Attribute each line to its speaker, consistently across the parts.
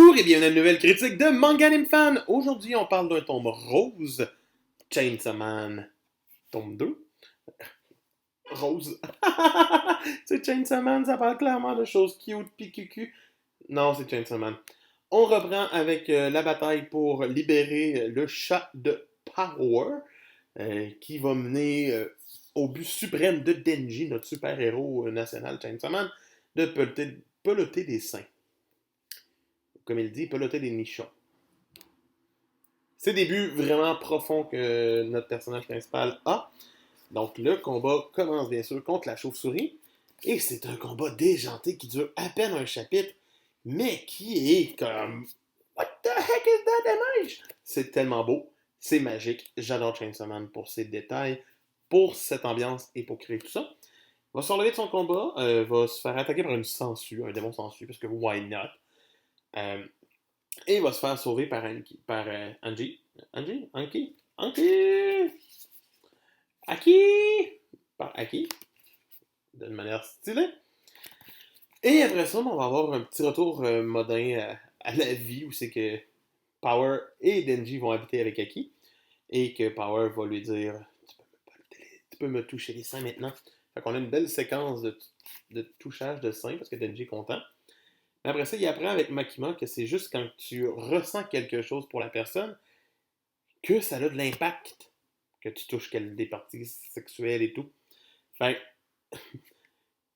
Speaker 1: Bonjour et bienvenue à une nouvelle critique de Manga Anime Fan. Aujourd'hui, on parle d'un tome rose, Chainsaw Man, tome 2. Rose. C'est Chainsaw Man, ça parle clairement de choses cute pis cucu. Non, c'est Chainsaw Man. On reprend avec la bataille pour libérer le chat de Power, qui va mener au but suprême de Denji, notre super-héros national Chainsaw Man, de peloter des seins. Comme il dit, peloter des nichons. C'est des buts vraiment profonds que notre personnage principal a. Donc le combat commence bien sûr contre la chauve-souris. Et c'est un combat déjanté qui dure à peine un chapitre, mais qui est comme What the heck is that image? C'est tellement beau, c'est magique. J'adore Chainsaw Man pour ses détails, pour cette ambiance et pour créer tout ça. Il va se relever de son combat, va se faire attaquer par une sangsue, un démon sangsue, parce que why not? Et il va se faire sauver par Angie. Angie? Anki? Anki? Aki? Par Aki? D'une manière stylée. Et après ça, on va avoir un petit retour modin à la vie où c'est que Power et Denji vont habiter avec Aki. Et que Power va lui dire tu peux me toucher les seins maintenant. Fait qu'on a une belle séquence de touchage de seins parce que Denji est content. Mais après ça, il apprend avec Makima que c'est juste quand tu ressens quelque chose pour la personne que ça a de l'impact que tu touches des parties sexuelles et tout. Fait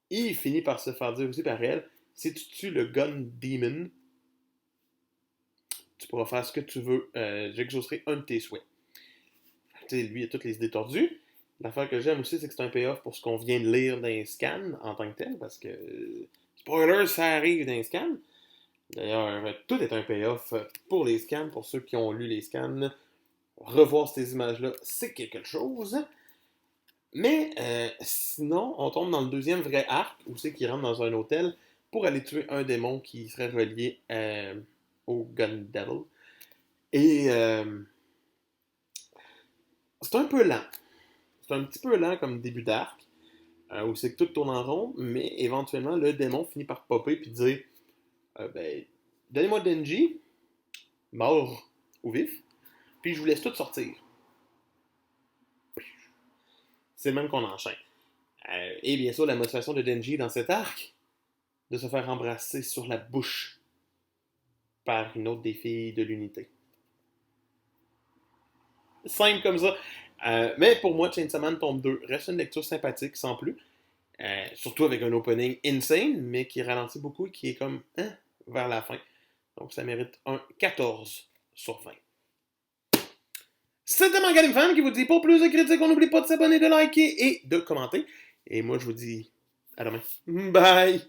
Speaker 1: il finit par se faire dire aussi par elle, si tu tues le Gun Demon, tu pourras faire ce que tu veux. J'exaucerai un de tes souhaits. Tu sais, lui, il a toutes les idées tordues. L'affaire que j'aime aussi, c'est que c'est un payoff pour ce qu'on vient de lire dans les scans en tant que tel, parce que, spoiler, ça arrive dans les scans. D'ailleurs, tout est un payoff pour les scans, pour ceux qui ont lu les scans. Revoir ces images-là, c'est quelque chose. Mais sinon, on tombe dans le deuxième vrai arc, où c'est qu'il rentre dans un hôtel pour aller tuer un démon qui serait relié au Gun Devil. Et c'est un peu lent. C'est un petit peu lent comme début d'arc, où c'est que tout tourne en rond, mais éventuellement, le démon finit par popper et dire ben, donnez-moi Denji, mort ou vif, puis je vous laisse tout sortir. C'est le même qu'on enchaîne. Et bien sûr, la motivation de Denji dans cet arc, de se faire embrasser sur la bouche par une autre des filles de l'unité. Simple comme ça. Mais pour moi, Chainsaw Man tombe 2 reste une lecture sympathique, sans plus. Surtout avec un opening insane, mais qui ralentit beaucoup et qui est comme vers la fin. Donc ça mérite un 14 sur 20. C'était Manga Anime Fan qui vous dit pour plus de critiques, on n'oublie pas de s'abonner, de liker et de commenter. Et moi, je vous dis à demain. Bye!